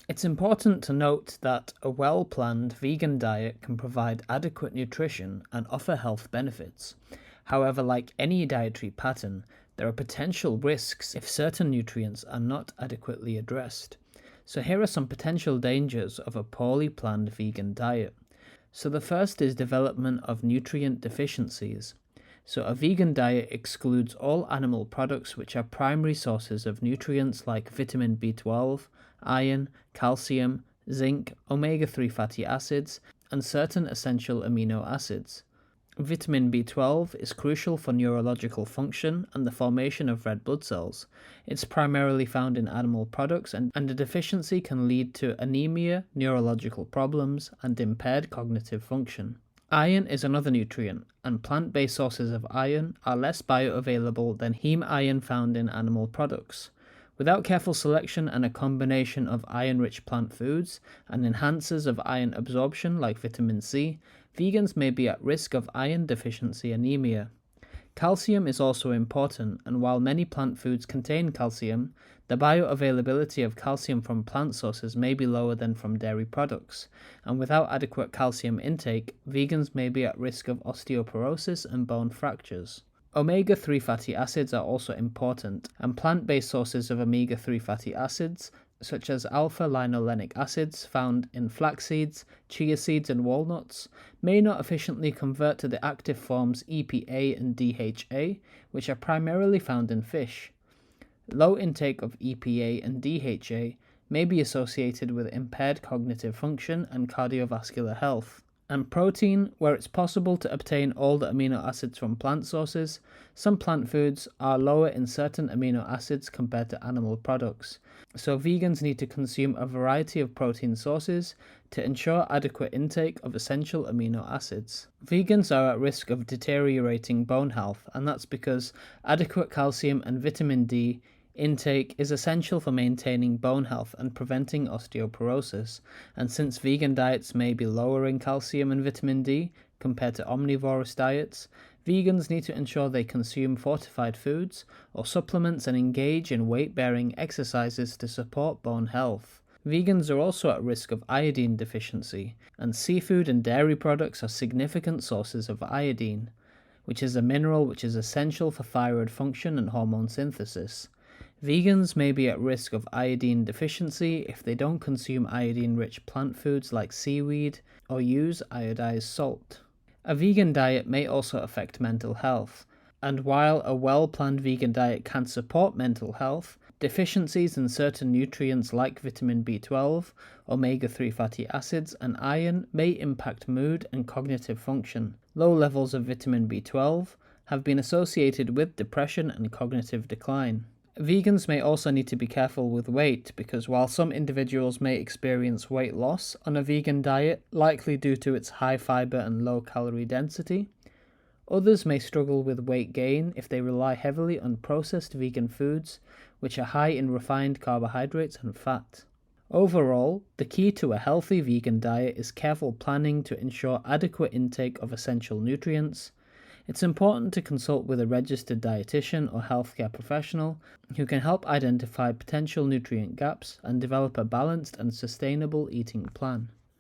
It's important to note that a well-planned vegan diet can provide adequate nutrition and offer health benefits. However, like any dietary pattern, there are potential risks if certain nutrients are not adequately addressed. So here are some potential dangers of a poorly planned vegan diet. So the first is development of nutrient deficiencies. So a vegan diet excludes all animal products which are primary sources of nutrients like vitamin B12, iron, calcium, zinc, omega-3 fatty acids, and certain essential amino acids. Vitamin B12 is crucial for neurological function and the formation of red blood cells. It's primarily found in animal products, and a deficiency can lead to anemia, neurological problems, and impaired cognitive function. Iron is another nutrient, and plant-based sources of iron are less bioavailable than heme iron found in animal products. Without careful selection and a combination of iron-rich plant foods and enhancers of iron absorption like vitamin C, vegans may be at risk of iron deficiency anemia. Calcium is also important, and while many plant foods contain calcium, the bioavailability of calcium from plant sources may be lower than from dairy products, and without adequate calcium intake, vegans may be at risk of osteoporosis and bone fractures. Omega-3 fatty acids are also important, and plant-based sources of omega-3 fatty acids, such as alpha-linolenic acids found in flax seeds, chia seeds, and walnuts, may not efficiently convert to the active forms EPA and DHA, which are primarily found in fish. Low intake of EPA and DHA may be associated with impaired cognitive function and cardiovascular health. And protein, where it's possible to obtain all the amino acids from plant sources, some plant foods are lower in certain amino acids compared to animal products. So vegans need to consume a variety of protein sources to ensure adequate intake of essential amino acids. Vegans are at risk of deteriorating bone health, and that's because adequate calcium and vitamin D intake is essential for maintaining bone health and preventing osteoporosis, and since vegan diets may be lower in calcium and vitamin D compared to omnivorous diets, vegans need to ensure they consume fortified foods or supplements and engage in weight-bearing exercises to support bone health. Vegans are also at risk of iodine deficiency, and seafood and dairy products are significant sources of iodine, which is a mineral which is essential for thyroid function and hormone synthesis. Vegans may be at risk of iodine deficiency if they don't consume iodine-rich plant foods like seaweed or use iodized salt. A vegan diet may also affect mental health, and while a well-planned vegan diet can support mental health, deficiencies in certain nutrients like vitamin B12, omega-3 fatty acids, and iron may impact mood and cognitive function. Low levels of vitamin B12 have been associated with depression and cognitive decline. Vegans may also need to be careful with weight, because while some individuals may experience weight loss on a vegan diet, likely due to its high fiber and low calorie density, others may struggle with weight gain if they rely heavily on processed vegan foods, which are high in refined carbohydrates and fat. Overall, the key to a healthy vegan diet is careful planning to ensure adequate intake of essential nutrients. It's important to consult with a registered dietitian or healthcare professional who can help identify potential nutrient gaps and develop a balanced and sustainable eating plan.